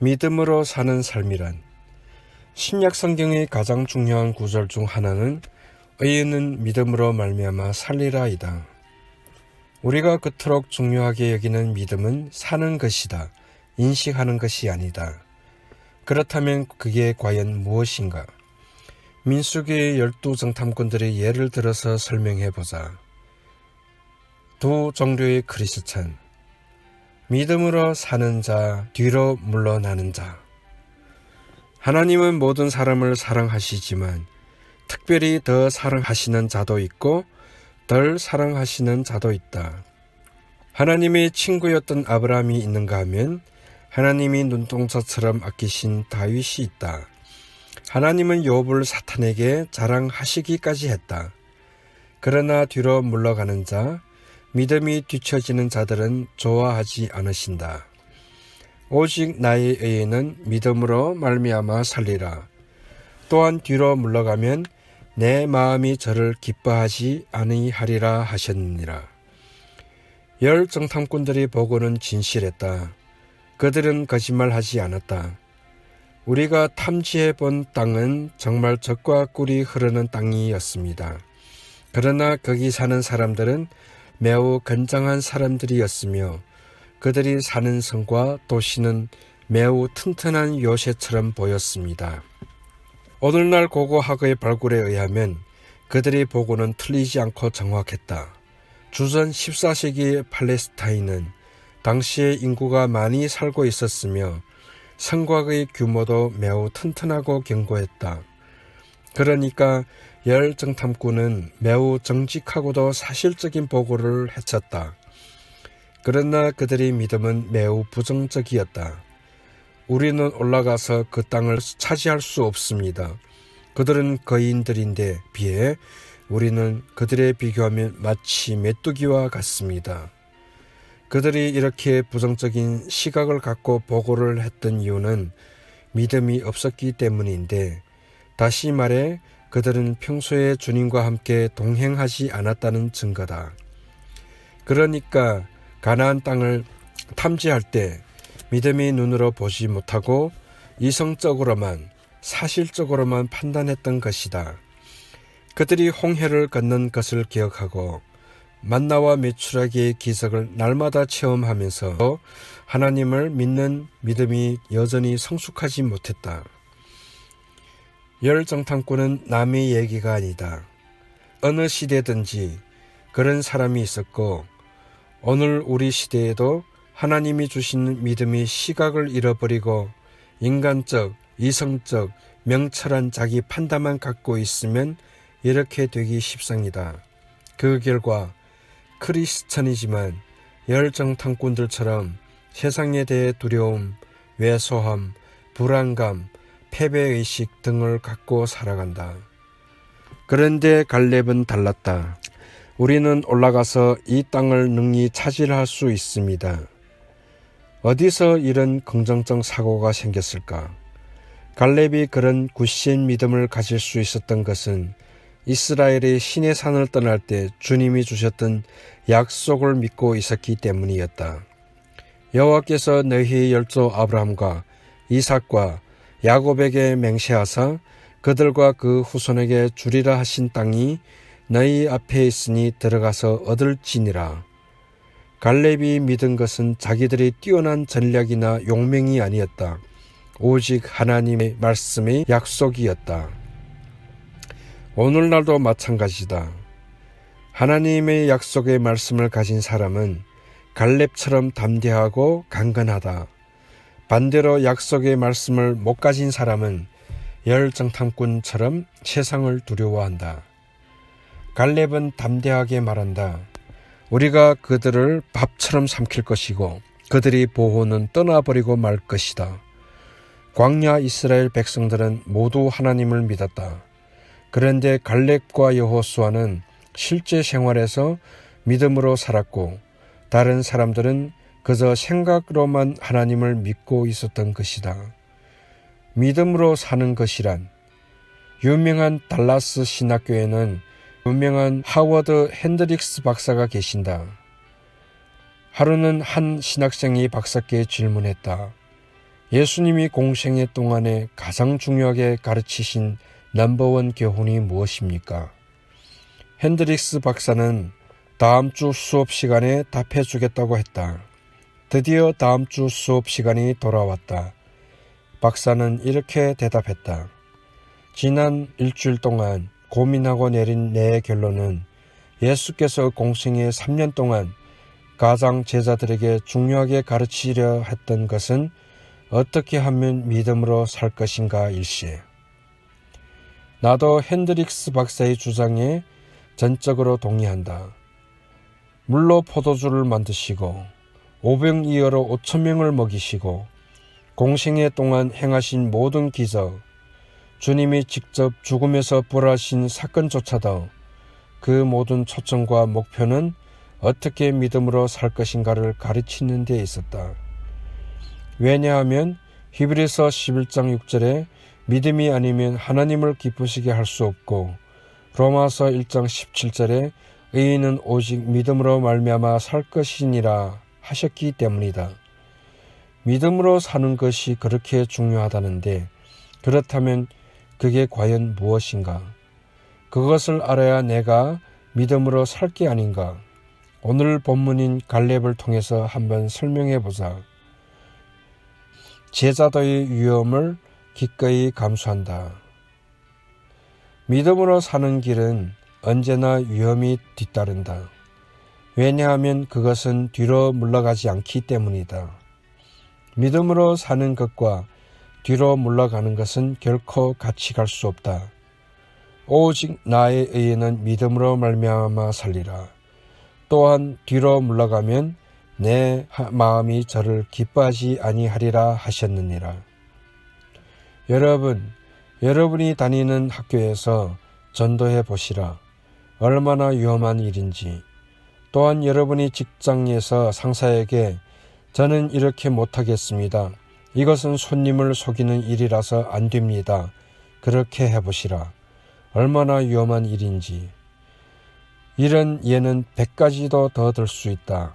믿음으로 사는 삶이란 신약 성경의 가장 중요한 구절 중 하나는 의인은 믿음으로 말미암아 살리라이다. 우리가 그토록 중요하게 여기는 믿음은 사는 것이다. 인식하는 것이 아니다. 그렇다면 그게 과연 무엇인가? 민수기의 12정탐꾼들의 예를 들어서 설명해보자. 두 종류의 크리스찬, 믿음으로 사는 자, 뒤로 물러나는 자. 하나님은 모든 사람을 사랑하시지만 특별히 더 사랑하시는 자도 있고 덜 사랑하시는 자도 있다. 하나님의 친구였던 아브라함이 있는가 하면 하나님이 눈동자처럼 아끼신 다윗이 있다. 하나님은 욥을 사탄에게 자랑하시기까지 했다. 그러나 뒤로 물러가는 자, 믿음이 뒤처지는 자들은 좋아하지 않으신다. 오직 나의 의인은 믿음으로 말미암아 살리라. 또한 뒤로 물러가면 내 마음이 저를 기뻐하지 아니하리라 하셨느니라. 열 정탐꾼들이 보고는 진실했다. 그들은 거짓말하지 않았다. 우리가 탐지해 본 땅은 정말 젖과 꿀이 흐르는 땅이었습니다. 그러나 거기 사는 사람들은 매우 건장한 사람들이었으며 그들이 사는 성과 도시는 매우 튼튼한 요새처럼 보였습니다. 오늘날 고고학의 발굴에 의하면 그들의 보고는 틀리지 않고 정확했다. 주전 14세기의 팔레스타인은 당시에 인구가 많이 살고 있었으며 성곽의 규모도 매우 튼튼하고 견고했다. 그러니까 열 정탐꾼은 매우 정직하고도 사실적인 보고를 해쳤다. 그러나 그들의 믿음은 매우 부정적이었다. 우리는 올라가서 그 땅을 차지할 수 없습니다. 그들은 거인들인데 비해 우리는 그들에 비교하면 마치 메뚜기와 같습니다. 그들이 이렇게 부정적인 시각을 갖고 보고를 했던 이유는 믿음이 없었기 때문인데, 다시 말해 그들은 평소에 주님과 함께 동행하지 않았다는 증거다. 그러니까 가나안 땅을 탐지할 때 믿음의 눈으로 보지 못하고 이성적으로만, 사실적으로만 판단했던 것이다. 그들이 홍해를 건넌 것을 기억하고 만나와 메추라기의 기적을 날마다 체험하면서 하나님을 믿는 믿음이 여전히 성숙하지 못했다. 열 정탐꾼은 남의 얘기가 아니다. 어느 시대든지 그런 사람이 있었고 오늘 우리 시대에도 하나님이 주신 믿음의 시각을 잃어버리고 인간적, 이성적, 명철한 자기 판단만 갖고 있으면 이렇게 되기 십상이다. 그 결과 크리스천이지만 열 정탐꾼들처럼 세상에 대해 두려움, 왜소함, 불안감, 패배의식 등을 갖고 살아간다. 그런데 갈렙은 달랐다. 우리는 올라가서 이 땅을 능히 차지할 수 있습니다. 어디서 이런 긍정적 사고가 생겼을까? 갈렙이 그런 굳신 믿음을 가질 수 있었던 것은 이스라엘이 시내 산을 떠날 때 주님이 주셨던 약속을 믿고 있었기 때문이었다. 여호와께서 너희의 열조 아브라함과 이삭과 야곱에게 맹세하사 그들과 그 후손에게 주리라 하신 땅이 너희 앞에 있으니 들어가서 얻을지니라. 갈렙이 믿은 것은 자기들이 뛰어난 전략이나 용맹이 아니었다. 오직 하나님의 말씀의 약속이었다. 오늘날도 마찬가지다. 하나님의 약속의 말씀을 가진 사람은 갈렙처럼 담대하고 강건하다. 반대로 약속의 말씀을 못 가진 사람은 열 정탐꾼처럼 세상을 두려워한다. 갈렙은 담대하게 말한다. 우리가 그들을 밥처럼 삼킬 것이고 그들이 보호는 떠나버리고 말 것이다. 광야 이스라엘 백성들은 모두 하나님을 믿었다. 그런데 갈렙과 여호수아는 실제 생활에서 믿음으로 살았고 다른 사람들은 그저 생각으로만 하나님을 믿고 있었던 것이다. 믿음으로 사는 것이란 유명한 달라스 신학교에는 유명한 하워드 핸드릭스 박사가 계신다. 하루는 한 신학생이 박사께 질문했다. 예수님이 공생애 동안에 가장 중요하게 가르치신 넘버원 교훈이 무엇입니까? 핸드릭스 박사는 다음 주 수업 시간에 답해 주겠다고 했다. 드디어 다음 주 수업 시간이 돌아왔다. 박사는 이렇게 대답했다. 지난 일주일 동안 고민하고 내린 내 결론은 예수께서 공생애 3년 동안 가장 제자들에게 중요하게 가르치려 했던 것은 어떻게 하면 믿음으로 살 것인가 일시에. 나도 핸드릭스 박사의 주장에 전적으로 동의한다. 물로 포도주를 만드시고 오병이어로 5,000명을 먹이시고 공생애 동안 행하신 모든 기적, 주님이 직접 죽음에서 부활하신 사건조차도 그 모든 초점과 목표는 어떻게 믿음으로 살 것인가를 가르치는 데 있었다. 왜냐하면 히브리서 11장 6절에 믿음이 아니면 하나님을 기쁘시게 할 수 없고 로마서 1장 17절에 의인은 오직 믿음으로 말미암아 살 것이니라 하셨기 때문이다. 믿음으로 사는 것이 그렇게 중요하다는데 그렇다면 그게 과연 무엇인가? 그것을 알아야 내가 믿음으로 살 게 아닌가? 오늘 본문인 갈렙을 통해서 한번 설명해 보자. 제자도의 위험을 기꺼이 감수한다. 믿음으로 사는 길은 언제나 위험이 뒤따른다. 왜냐하면 그것은 뒤로 물러가지 않기 때문이다. 믿음으로 사는 것과 뒤로 물러가는 것은 결코 같이 갈 수 없다. 오직 나의 의인은 믿음으로 말미암아 살리라. 또한 뒤로 물러가면 내 마음이 저를 기뻐하지 아니하리라 하셨느니라. 여러분이 다니는 학교에서 전도해 보시라. 얼마나 위험한 일인지. 또한 여러분이 직장에서 상사에게 저는 이렇게 못하겠습니다. 이것은 손님을 속이는 일이라서 안 됩니다. 그렇게 해보시라. 얼마나 위험한 일인지. 이런 예는 100가지도 더 들 수 있다.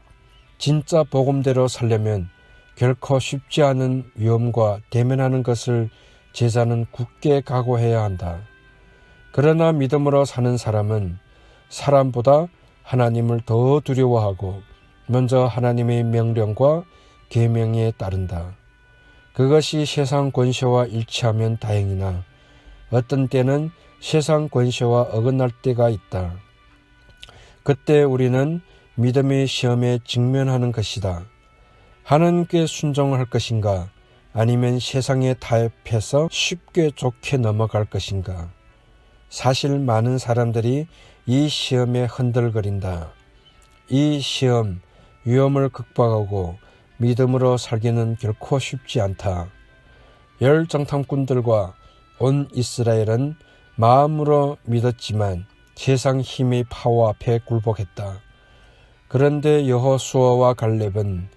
진짜 복음대로 살려면 결코 쉽지 않은 위험과 대면하는 것을 제자는 굳게 각오해야 한다. 그러나 믿음으로 사는 사람은 사람보다 하나님을 더 두려워하고 먼저 하나님의 명령과 계명에 따른다. 그것이 세상 권세와 일치하면 다행이나 어떤 때는 세상 권세와 어긋날 때가 있다. 그때 우리는 믿음의 시험에 직면하는 것이다. 하나님께 순종할 것인가 아니면 세상에 타협해서 쉽게 좋게 넘어갈 것인가. 사실 많은 사람들이 이 시험에 흔들거린다. 이 시험, 위험을 극복하고 믿음으로 살기는 결코 쉽지 않다. 열 정탐꾼들과 온 이스라엘은 마음으로 믿었지만 세상 힘의 파워 앞에 굴복했다. 그런데 여호수아와 갈렙은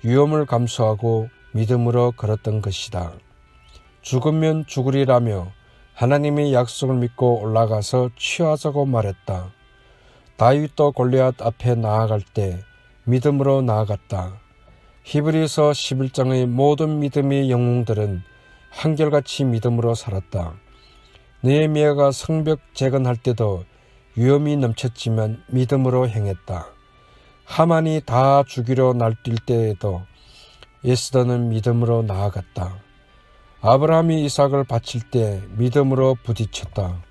위험을 감수하고 믿음으로 걸었던 것이다. 죽으면 죽으리라며 하나님의 약속을 믿고 올라가서 취하자고 말했다. 다윗도 골리앗 앞에 나아갈 때 믿음으로 나아갔다. 히브리서 11장의 모든 믿음의 영웅들은 한결같이 믿음으로 살았다. 느헤미야가 성벽 재건할 때도 위험이 넘쳤지만 믿음으로 행했다. 하만이 다 죽이려 날뛸 때에도 에스더는 믿음으로 나아갔다. 아브라함이 이삭을 바칠 때 믿음으로 부딪혔다.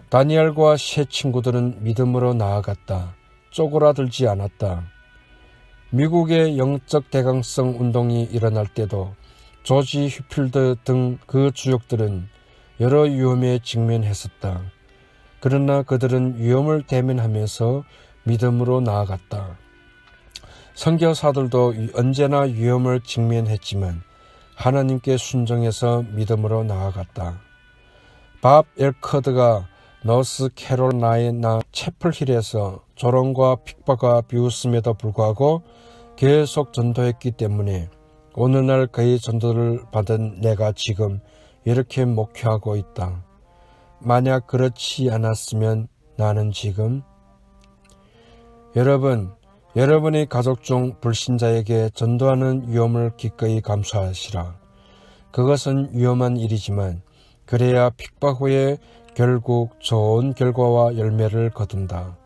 다니엘과 세 친구들은 믿음으로 나아갔다. 쪼그라들지 않았다. 미국의 영적 대강성 운동이 일어날 때도 조지 휴필드 등 그 주역들은 여러 위험에 직면했었다. 그러나 그들은 위험을 대면하면서 믿음으로 나아갔다. 선교사들도 언제나 위험을 직면했지만 하나님께 순종해서 믿음으로 나아갔다. 밥 엘커드가 노스 캐롤라이나 채플힐에서 조롱과 핍박과 비웃음에도 불구하고 계속 전도했기 때문에 오늘날 그의 전도를 받은 내가 지금 이렇게 목회하고 있다. 만약 그렇지 않았으면 나는 지금 여러분의 가족 중 불신자에게 전도하는 위험을 기꺼이 감수하시라. 그것은 위험한 일이지만 그래야 핍박 후에 결국 좋은 결과와 열매를 거둔다.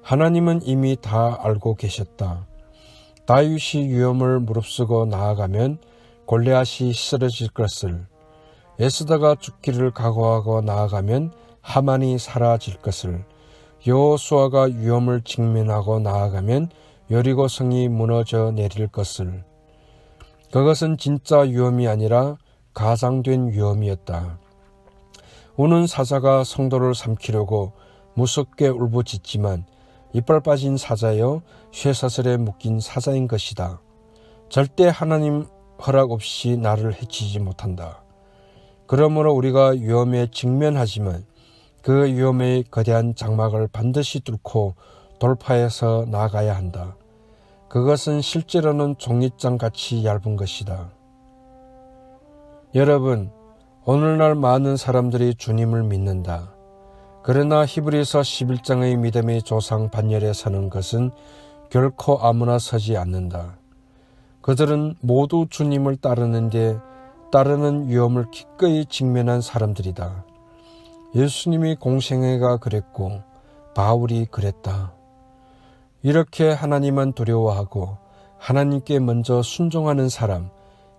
하나님은 이미 다 알고 계셨다. 다윗이 위험을 무릅쓰고 나아가면 골리앗이 쓰러질 것을, 에스더가 죽기를 각오하고 나아가면 하만이 사라질 것을, 여호수아가 위험을 직면하고 나아가면 여리고 성이 무너져 내릴 것을. 그것은 진짜 위험이 아니라 가장된 위험이었다. 우는 사자가 성도를 삼키려고 무섭게 울부짖지만 이빨 빠진 사자여 쇠사슬에 묶인 사자인 것이다. 절대 하나님 허락 없이 나를 해치지 못한다. 그러므로 우리가 위험에 직면하지만 그 위험의 거대한 장막을 반드시 뚫고 돌파해서 나아가야 한다. 그것은 실제로는 종잇장같이 얇은 것이다. 여러분, 오늘날 많은 사람들이 주님을 믿는다. 그러나 히브리서 11장의 믿음의 조상 반열에 서는 것은 결코 아무나 서지 않는다. 그들은 모두 주님을 따르는 위험을 기꺼이 직면한 사람들이다. 예수님이 공생애가 그랬고 바울이 그랬다. 이렇게 하나님만 두려워하고 하나님께 먼저 순종하는 사람,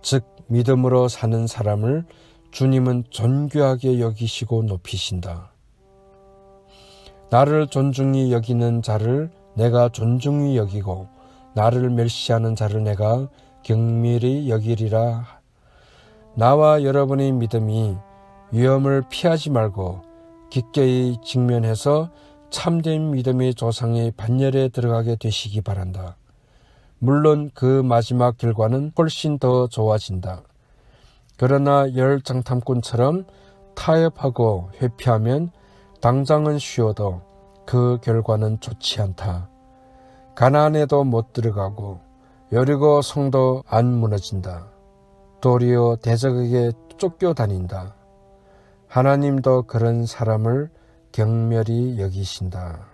즉 믿음으로 사는 사람을 주님은 존귀하게 여기시고 높이신다. 나를 존중히 여기는 자를 내가 존중히 여기고 나를 멸시하는 자를 내가 경밀히 여기리라. 나와 여러분의 믿음이 위험을 피하지 말고 기꺼이 직면해서 참된 믿음의 조상의 반열에 들어가게 되시기 바란다. 물론 그 마지막 결과는 훨씬 더 좋아진다. 그러나 열장탐꾼처럼 타협하고 회피하면 당장은 쉬워도 그 결과는 좋지 않다. 가나안에도 못 들어가고 여리고 성도 안 무너진다. 도리어 대적에게 쫓겨다닌다. 하나님도 그런 사람을 경멸히 여기신다.